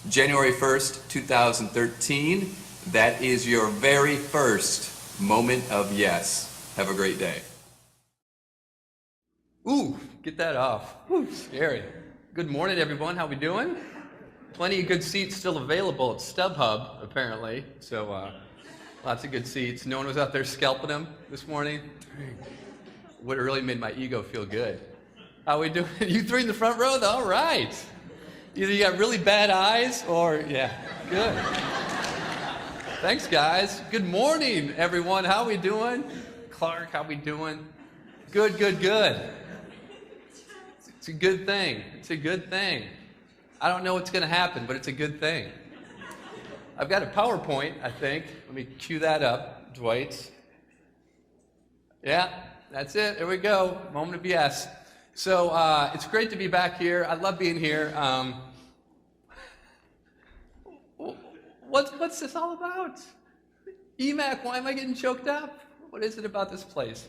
January 1st, 2013. That is your very first moment of yes. Have a great day. Ooh, get that off. Ooh, scary. Good morning, everyone. How we doing? Plenty of good seats still available at StubHub, apparently. So lots of good seats. No one was out there scalping them this morning. Would have really made my ego feel good. How we doing? You three in the front row? All right. Either you got really bad eyes or, yeah, good. Thanks, guys. Good morning, everyone. How we doing? Clark, how we doing? Good, good, good. It's a good thing. It's a good thing. I don't know what's going to happen, but it's a good thing. I've got a PowerPoint, I think. Let me cue that up, Dwight. Yeah, that's it. There we go. Moment of yes. So it's great to be back here. I love being here. What's this all about? EMAC, why am I getting choked up? What is it about this place?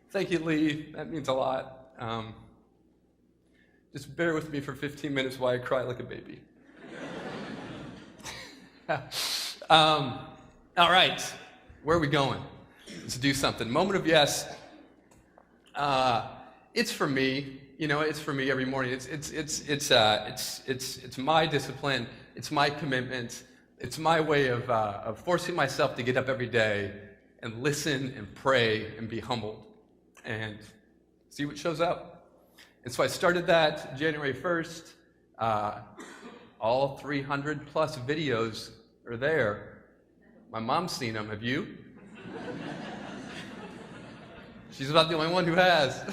Thank you, Lee. That means a lot. Just bear with me for 15 minutes while I cry like a baby. All right, where are we going? Let's do something. Moment of yes. It's for me. You know, it's for me every morning. It's my discipline. It's my commitment. It's my way of forcing myself to get up every day and listen and pray and be humbled and see what shows up. And so I started that January 1st. All 300 plus videos are there. My mom's seen them. Have you? She's about the only one who has.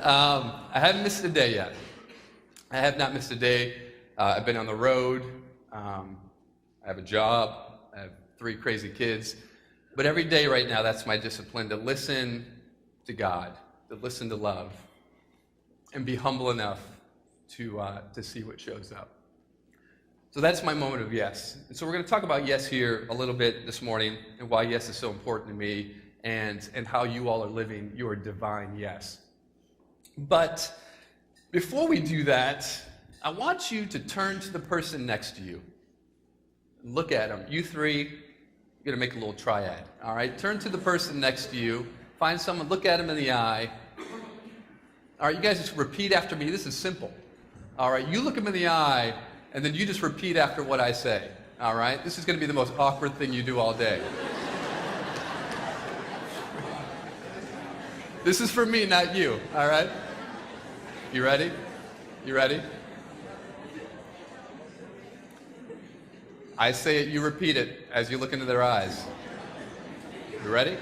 I haven't missed a day yet. I have not missed a day. I've been on the road. I have a job. I have 3 crazy kids. But every day right now, that's my discipline, to listen to God, to listen to love, and be humble enough to see what shows up. So that's my moment of yes. And so we're going to talk about yes here a little bit this morning, and why yes is so important to me, and how you all are living your divine yes. But before we do that, I want you to turn to the person next to you. Look at them. You three, you're going to make a little triad. All right? Turn to the person next to you. Find someone, look at them in the eye. All right, you guys just repeat after me. This is simple. All right, you look them in the eye, and then you just repeat after what I say. All right? This is going to be the most awkward thing you do all day. This is for me, not you. All right? You ready? You ready? I say it, you repeat it as you look into their eyes. You ready?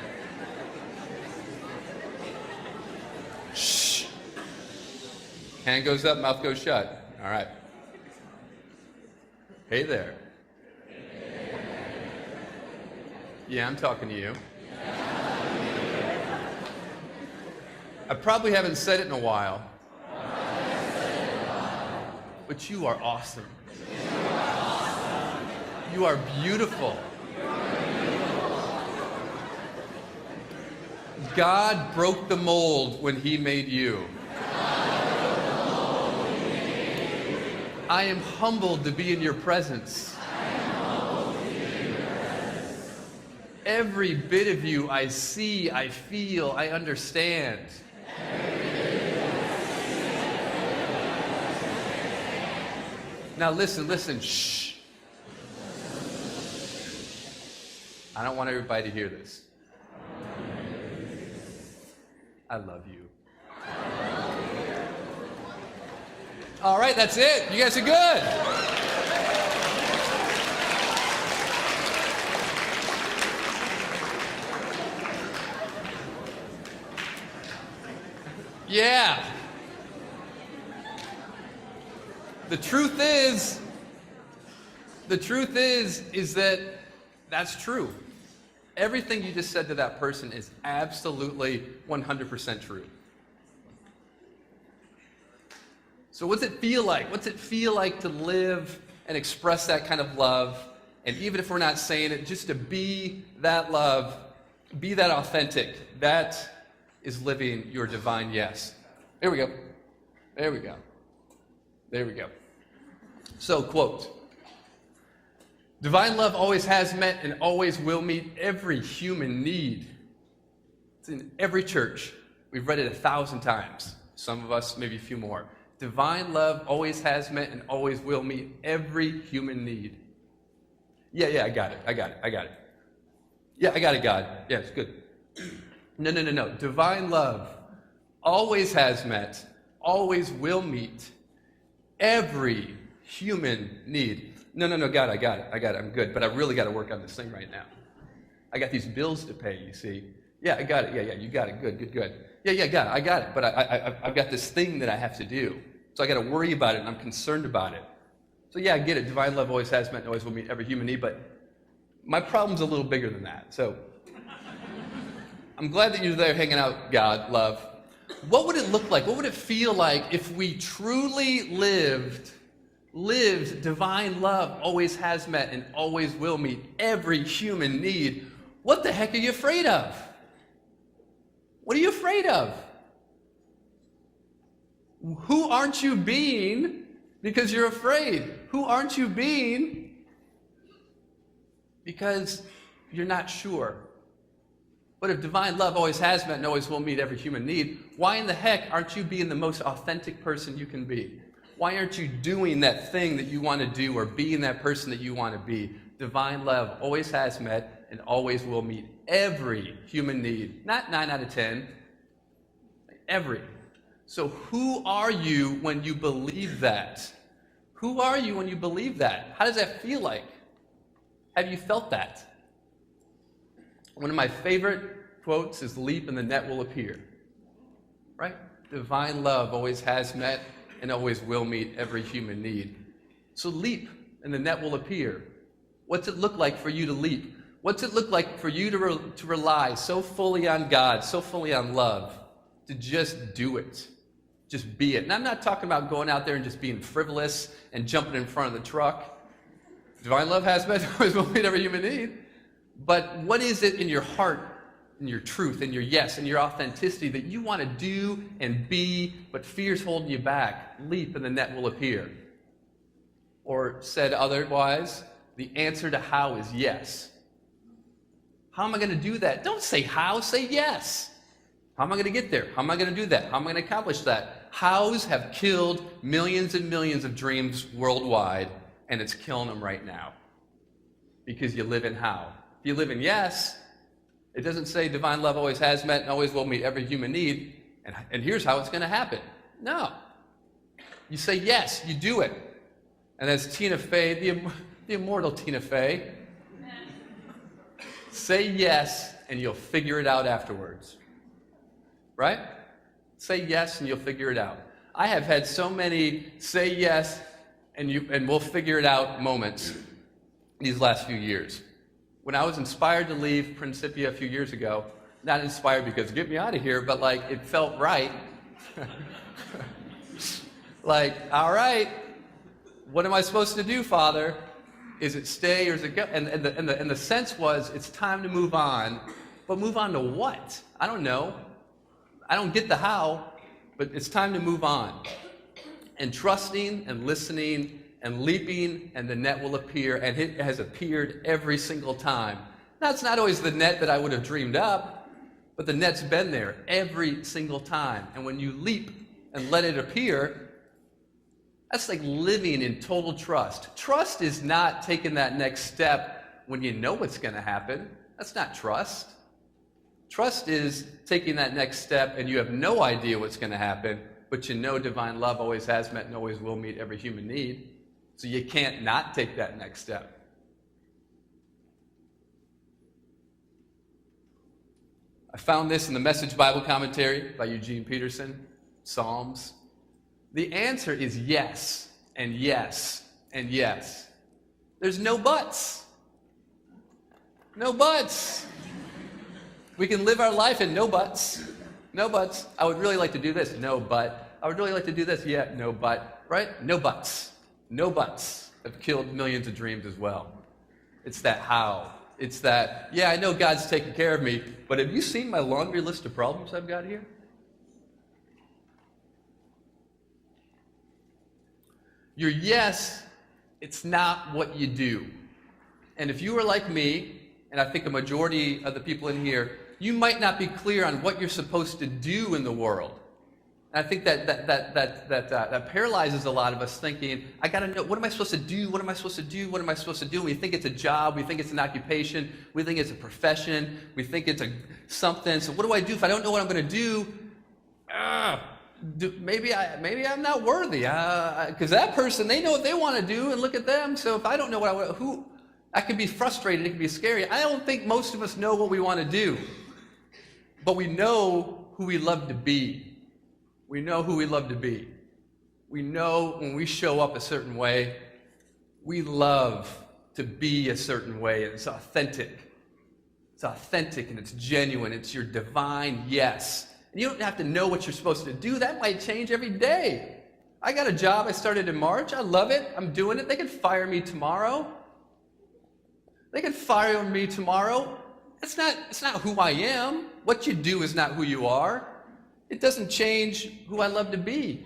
Shh. Hand goes up, mouth goes shut. All right. Hey there. Yeah, I'm talking to you. I probably haven't said it in a while. But you are awesome. You are beautiful. God broke the mold when He made you. I am humbled to be in your presence. Every bit of you I see, I feel, I understand. Now listen, shh. I don't want everybody to hear this. I love you. All right, that's it. You guys are good. Yeah. The truth is that that's true. Everything you just said to that person is absolutely 100% true. So what's it feel like? What's it feel like to live and express that kind of love? And even if we're not saying it, just to be that love, be that authentic. That is living your divine yes. There we go. There we go. There we go. So, quote, divine love always has met and always will meet every human need. It's in every church. We've read it 1,000 times. Some of us, maybe a few more. Divine love always has met and always will meet every human need. Yeah, I got it. Yeah, I got it, God. Yeah, it's good. No. Divine love always has met, always will meet every human need. No, God, I got it. I'm good. But I really got to work on this thing right now. I got these bills to pay, you see. Yeah, I got it. Yeah, you got it. Good. Yeah, I got it. But I've got this thing that I have to do. So I got to worry about it, and I'm concerned about it. So yeah, I get it. Divine love always has met and always will meet every human need. But my problem's a little bigger than that. So I'm glad that you're there hanging out, God, love. What would it look like? What would it feel like if we truly lived divine love always has met and always will meet every human need? What the heck are you afraid of? What are you afraid of? Who aren't you being because you're afraid? Who aren't you being because you're not sure? But if divine love always has met and always will meet every human need, why in the heck aren't you being the most authentic person you can be? Why aren't you doing that thing that you want to do or being that person that you want to be? Divine love always has met and always will meet every human need. Not 9 out of 10. Every. So who are you when you believe that? Who are you when you believe that? How does that feel like? Have you felt that? One of my favorite quotes is leap and the net will appear. Right? Divine love always has met and always will meet every human need. So leap and the net will appear. What's it look like for you to leap? What's it look like for you to rely so fully on God, so fully on love, to just do it? Just be it. And I'm not talking about going out there and just being frivolous and jumping in front of the truck. Divine love has met, always will meet every human need. But what is it in your heart, in your truth, in your yes, in your authenticity that you want to do and be, but fear's holding you back? Leap and the net will appear. Or said otherwise, the answer to how is yes. How am I going to do that? Don't say how, say yes. How am I going to get there? How am I going to do that? How am I going to accomplish that? Hows have killed millions and millions of dreams worldwide, and it's killing them right now. Because you live in how. If you live in yes, it doesn't say divine love always has met and always will meet every human need, and here's how it's going to happen. No. You say yes, you do it. And as Tina Fey, the immortal Tina Fey, say yes, and you'll figure it out afterwards. Right? Say yes, and you'll figure it out. I have had so many say yes, and we'll figure it out moments these last few years. When I was inspired to leave Principia a few years ago, not inspired because get me out of here, but like it felt right. Like, all right, what am I supposed to do, Father? Is it stay or is it go? And the sense was it's time to move on, but move on to what? I don't know. I don't get the how, but it's time to move on. And trusting and listening and leaping, and the net will appear, and it has appeared every single time. Now, it's not always the net that I would have dreamed up, but the net's been there every single time. And when you leap and let it appear, that's like living in total trust. Trust is not taking that next step when you know what's going to happen. That's not trust. Trust is taking that next step and you have no idea what's going to happen, but you know divine love always has met and always will meet every human need. So you can't not take that next step. I found this in the Message Bible Commentary by Eugene Peterson, Psalms. The answer is yes, and yes, and yes. There's no buts. No buts. We can live our life in no buts. No buts. I would really like to do this. No but. I would really like to do this. Yeah, no but. Right? No buts. No buts have killed millions of dreams as well. It's that how. It's that, yeah, I know God's taking care of me, but have you seen my laundry list of problems I've got here? Your yes It's not what you do. And if you are like me, and I think a majority of the people in here, you might not be clear on what you're supposed to do in the world. And I think that paralyzes a lot of us thinking, I got to know, what am I supposed to do? What am I supposed to do? What am I supposed to do? We think it's a job. We think it's an occupation. We think it's a profession. We think it's something. So what do I do if I don't know what I'm going to do? Maybe I'm not worthy. Because that person, they know what they want to do, and look at them. So if I don't know what I want, I can be frustrated. It can be scary. I don't think most of us know what we want to do. But we know who we love to be. We know who we love to be. We know when we show up a certain way, we love to be a certain way. It's authentic. It's authentic and it's genuine. It's your divine yes. And you don't have to know what you're supposed to do. That might change every day. I got a job I started in March. I love it. I'm doing it. They could fire me tomorrow. They could fire me tomorrow. It's not who I am. What you do is not who you are. It doesn't change who I love to be.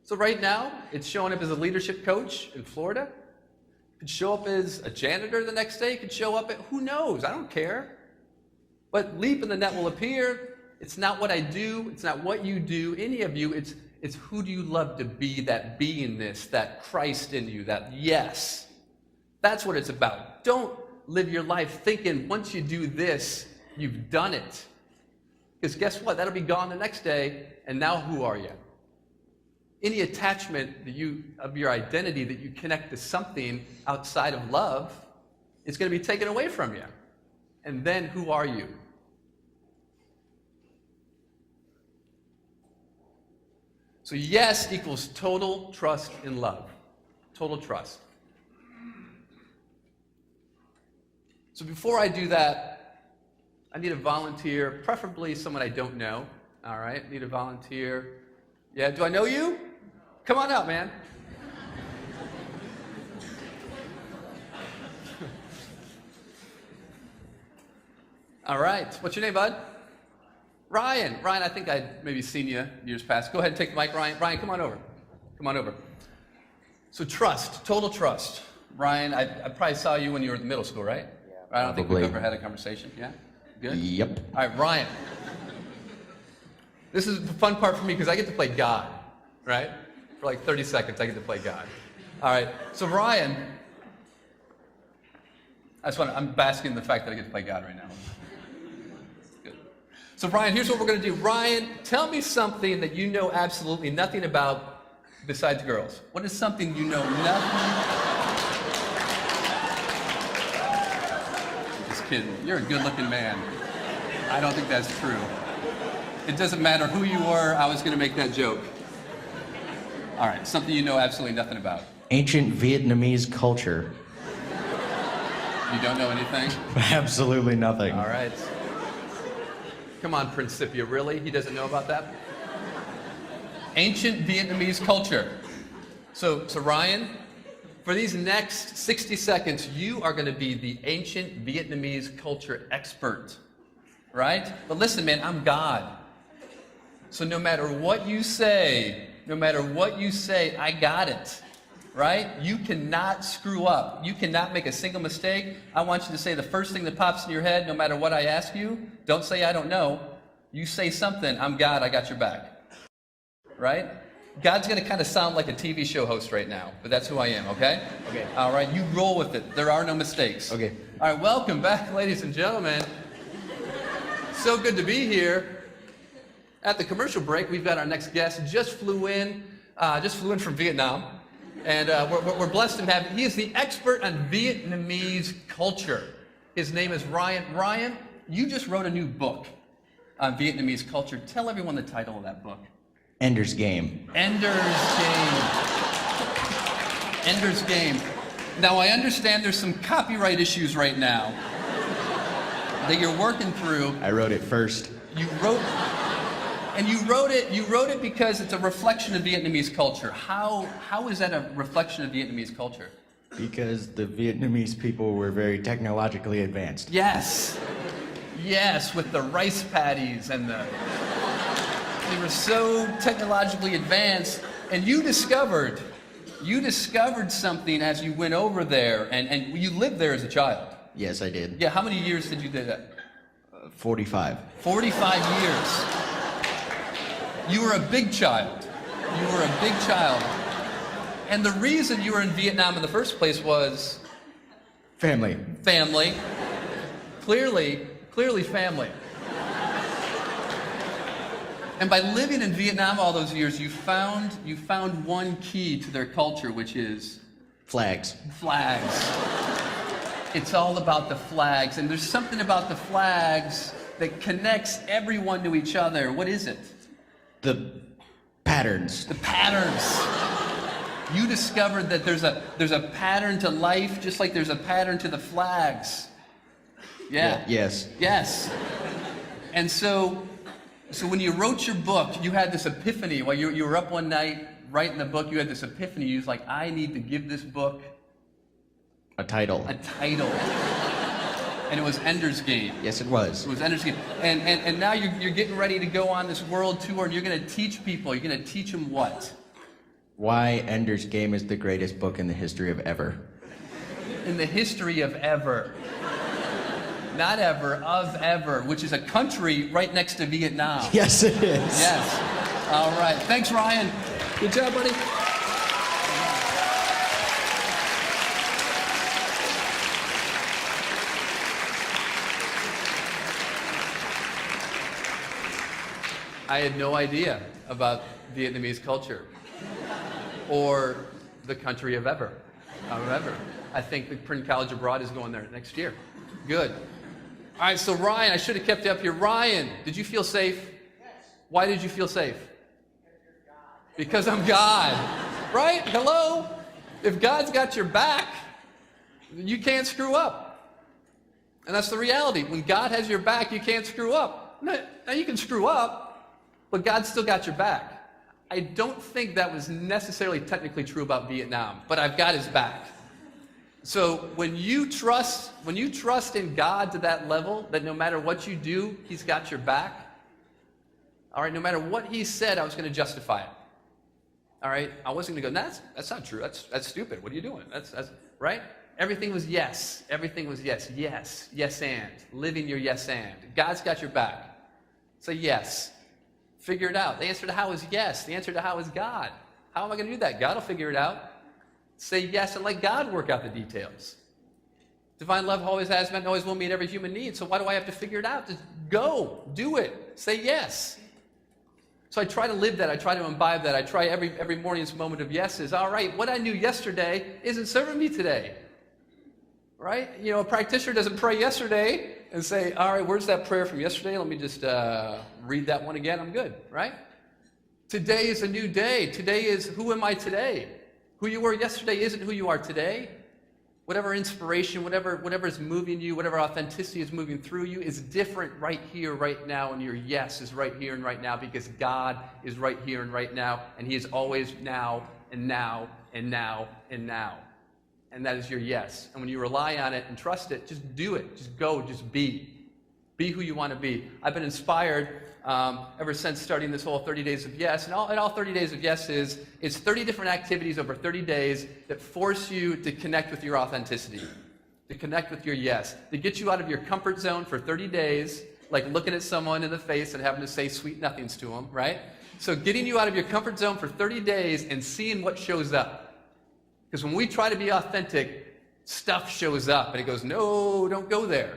So right now, it's showing up as a leadership coach in Florida. It could show up as a janitor the next day. It could show up at, who knows? I don't care. But leap and the net will appear. It's not what I do. It's not what you do, any of you. It's who do you love to be, that beingness, that Christ in you, that yes. That's what it's about. Don't live your life thinking once you do this, you've done it. Because guess what? That'll be gone the next day, and now who are you? Any attachment of your identity that you connect to something outside of love is going to be taken away from you. And then who are you? So yes equals total trust in love. Total trust. So before I do that, I need a volunteer, preferably someone I don't know. All right, need a volunteer. Yeah, do I know you? Come on up, man. All right, what's your name, bud? Ryan. Ryan, I think I'd maybe seen you years past. Go ahead and take the mic, Ryan. Ryan, come on over. Come on over. So trust, total trust. Ryan, I probably saw you when you were in middle school, right? Yeah. I don't think we've ever had a conversation. Yeah? Good? Yep. All right, Ryan. This is the fun part for me because I get to play God, right? For like 30 seconds, I get to play God. All right, so Ryan, I'm basking in the fact that I get to play God right now. Good. So Ryan, here's what we're going to do. Ryan, tell me something that you know absolutely nothing about besides girls. What is something you know nothing? Just kidding. You're a good-looking man. I don't think that's true. It doesn't matter who you were. I was going to make that joke. All right, something you know absolutely nothing about. Ancient Vietnamese culture. You don't know anything? Absolutely nothing. All right. Come on, Principia, really? He doesn't know about that? Ancient Vietnamese culture. So Ryan, for these next 60 seconds, you are going to be the ancient Vietnamese culture expert, right? But listen, man, I'm God. So no matter what you say, I got it, right? You cannot screw up. You cannot make a single mistake. I want you to say the first thing that pops in your head, no matter what I ask you. Don't say, I don't know. You say something, I'm God, I got your back, right? God's going to kind of sound like a TV show host right now, but that's who I am, okay? Okay. All right, you roll with it. There are no mistakes. Okay. All right, welcome back, ladies and gentlemen. So good to be here. At the commercial break, we've got our next guest. Just flew in from Vietnam, and we're blessed to have. He is the expert on Vietnamese culture. His name is Ryan. Ryan, you just wrote a new book on Vietnamese culture. Tell everyone the title of that book. Ender's Game. Ender's Game. Ender's Game. Now, I understand there's some copyright issues right now that you're working through. I wrote it first. You wrote it because it's a reflection of Vietnamese culture. How is that a reflection of Vietnamese culture? Because the Vietnamese people were very technologically advanced. Yes, with the rice paddies and they were so technologically advanced. And you discovered You discovered something as you went over there, and you lived there as a child. Yes, I did. Yeah, how many years did you do that? 45. 45 years. You were a big child. You were a big child. And the reason you were in Vietnam in the first place was Family. family. Clearly family. And by living in Vietnam all those years, you found one key to their culture, which is Flags. flags. It's all about the flags, and there's something about the flags that connects everyone to each other. What is it? The patterns. The patterns. You discovered that there's a pattern to life, just like there's a pattern to the flags. Yeah. Yes. Yes. And so when you wrote your book, you had this epiphany. While you were up one night writing the book, you had this epiphany. You was like, I need to give this book A title. a title. And it was Ender's Game. Yes, it was. It was Ender's Game. And now you're getting ready to go on this world tour, and you're going to teach people. You're going to teach them what? Why Ender's Game is the greatest book in the history of ever. In the history of ever. Not ever, of ever, which is a country right next to Vietnam. Yes, it is. Yes. All right. Thanks, Ryan. Good job, buddy. I had no idea about Vietnamese culture or the country of ever. I think the Prince College Abroad is going there next year. Good. All right, so Ryan, I should have kept you up here. Ryan, did you feel safe? Yes. Why did you feel safe? Because I'm God. Right? Hello? If God's got your back, you can't screw up. And that's the reality. When God has your back, you can't screw up. Now you can screw up, but God's still got your back. I don't think that was necessarily technically true about Vietnam, but I've got his back. So when you trust in God to that level, that no matter what you do, he's got your back. All right, no matter what he said, I was going to justify it. All right, I wasn't going to go, that's not true. That's stupid. What are you doing? That's right? Everything was yes. Everything was yes. Yes. Yes and. Living your yes and. God's got your back. Say yes. Figure it out. The answer to how is yes. The answer to how is God. How am I going to do that? God will figure it out. Say yes and let God work out the details. Divine love always has met and always will meet every human need. So why do I have to figure it out? Just go. Do it. Say yes. So I try to live that. I try to imbibe that. I try every morning's moment of yes is, all right, what I knew yesterday isn't serving me today. Right? You know, a practitioner doesn't pray yesterday and say, all right, where's that prayer from yesterday? Let me just read that one again. I'm good. Right? Today is a new day. Today is who am I today? Who you were yesterday isn't who you are today. Whatever inspiration, whatever is moving you, whatever authenticity is moving through you is different right here, right now, and your yes is right here and right now because God is right here and right now, and he is always now and now and now and now. And that is your yes. And when you rely on it and trust it, just do it. Just go, just be. Be who you want to be. I've been inspired ever since starting this whole 30 Days of Yes. And all 30 Days of Yes is 30 different activities over 30 days that force you to connect with your authenticity, to connect with your yes, to get you out of your comfort zone for 30 days, like looking at someone in the face and having to say sweet nothings to them, right? So getting you out of your comfort zone for 30 days and seeing what shows up. Because when we try to be authentic, stuff shows up and it goes, no, don't go there.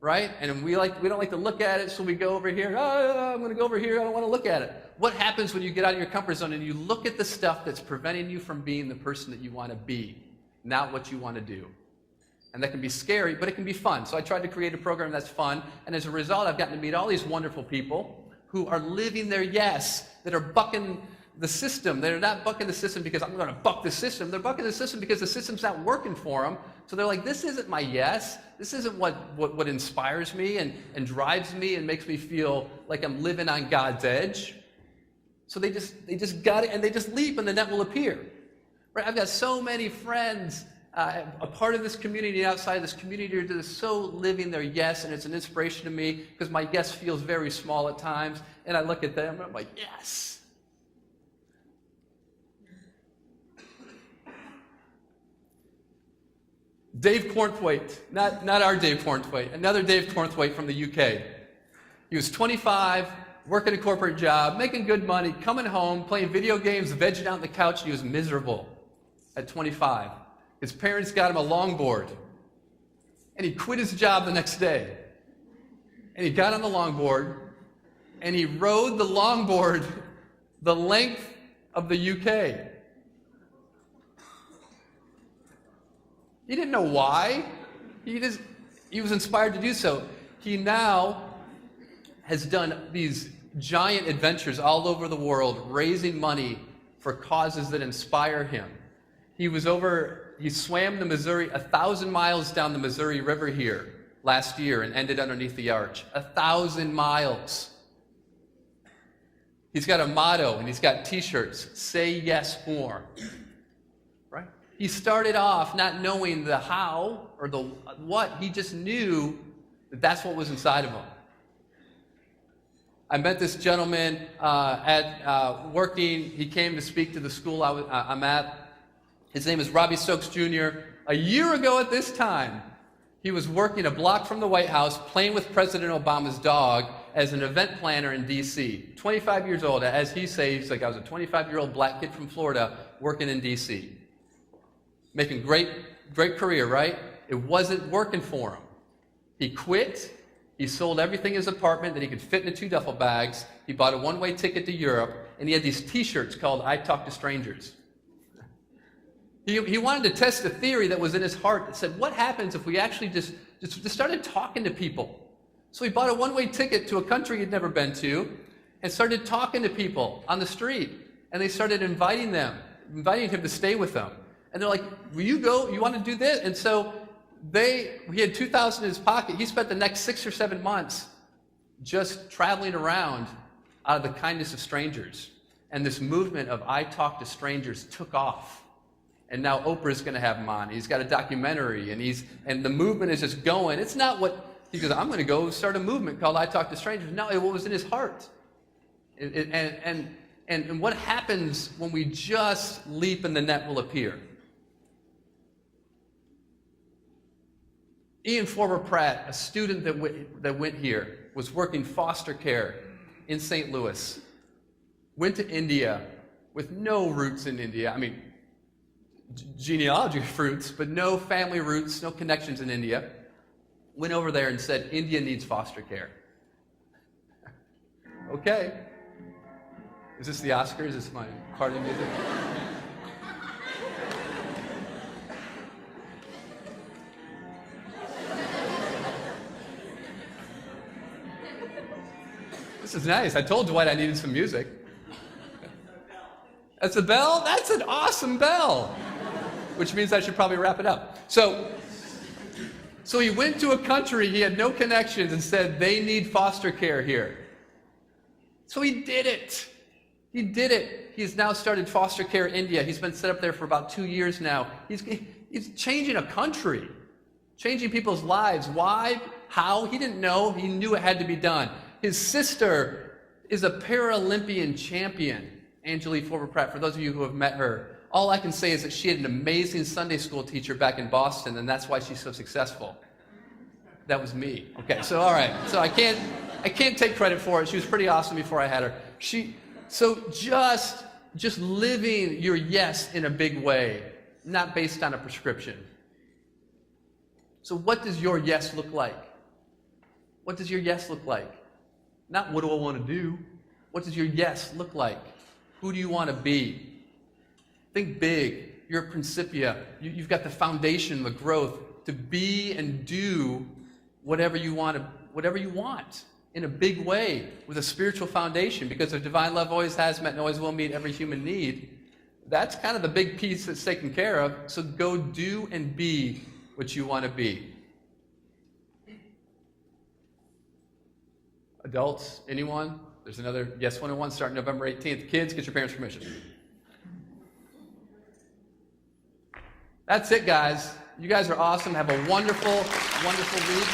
Right? And we don't like to look at it, so we go over here. Oh, I'm going to go over here. I don't want to look at it. What happens when you get out of your comfort zone and you look at the stuff that's preventing you from being the person that you want to be, not what you want to do? And that can be scary, but it can be fun. So I tried to create a program that's fun, and as a result, I've gotten to meet all these wonderful people who are living their yes, that are bucking the system. They're not bucking the system because I'm going to buck the system. They're bucking the system because the system's not working for them. So they're like, this isn't my yes. This isn't what inspires me and drives me and makes me feel like I'm living on God's edge. So they just got it and they just leap and the net will appear. Right? I've got so many friends, a part of this community and outside of this community that is so living their yes, and it's an inspiration to me because my yes feels very small at times. And I look at them and I'm like, yes. Dave Cornthwaite, not our Dave Cornthwaite, another Dave Cornthwaite from the UK. He was 25, working a corporate job, making good money, coming home, playing video games, vegging out on the couch, and he was miserable at 25. His parents got him a longboard, and he quit his job the next day. And he got on the longboard, and he rode the longboard the length of the UK. He didn't know why. He was inspired to do so. He now has done these giant adventures all over the world, raising money for causes that inspire him. He swam the Missouri, 1,000 miles down the Missouri River here last year and ended underneath the arch. 1,000 miles. He's got a motto and he's got t-shirts, say yes more. Right? He started off not knowing the how or the what. He just knew that that's what was inside of him. I met this gentleman working. He came to speak to the school I'm at. His name is Robbie Stokes Jr. A year ago at this time, he was working a block from the White House, playing with President Obama's dog as an event planner in D.C. 25 years old. As he says, he's like, I was a 25-year-old black kid from Florida working in D.C. Making great career, right? It wasn't working for him. He quit. He sold everything in his apartment that he could fit into 2 duffel bags. He bought a one-way ticket to Europe, and he had these t-shirts called I Talk to Strangers. He wanted to test a theory that was in his heart that said, what happens if we actually just started talking to people? So he bought a one-way ticket to a country he'd never been to and started talking to people on the street. And they started inviting him to stay with them. And they're like, will you go? You want to do this? And so he had $2,000 in his pocket. He spent the next 6 or 7 months just traveling around out of the kindness of strangers. And this movement of I Talk to Strangers took off. And now Oprah's going to have him on. He's got a documentary, and the movement is just going. It's not what he goes, I'm going to go start a movement called I Talk to Strangers. No, it was in his heart. And what happens when we just leap and the net will appear? Ian Forber Pratt, a student that went here, was working foster care in St. Louis, went to India with no roots in India. I mean, genealogy roots, but no family roots, no connections in India. Went over there and said, India needs foster care. Okay. Is this the Oscars? Is this my party music? This is nice. I told Dwight I needed some music. That's a bell? That's an awesome bell. Which means I should probably wrap it up. So he went to a country he had no connections and said, they need foster care here. So he did it. He did it. He's now started foster care in India. He's been set up there for about 2 years now. He's changing a country, changing people's lives. Why? How? He didn't know. He knew it had to be done. His sister is a Paralympian champion, Angelique Forber Pratt, for those of you who have met her. All I can say is that she had an amazing Sunday school teacher back in Boston, and that's why she's so successful. That was me. Okay, so all right. So I can't take credit for it. She was pretty awesome before I had her. So just living your yes in a big way, not based on a prescription. So what does your yes look like? What does your yes look like? Not what do I want to do? What does your yes look like? Who do you want to be? Think big. You're a Principia. You've got the foundation, the growth to be and do whatever you want in a big way with a spiritual foundation, because if divine love always has met and always will meet every human need, that's kind of the big piece that's taken care of. So go do and be what you want to be. Adults, anyone? There's another Yes 101 starting November 18th. Kids, get your parents' permission. That's it, guys. You guys are awesome. Have a wonderful, wonderful week.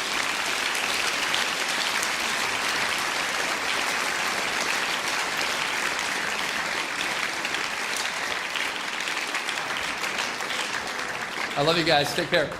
I love you guys. Take care.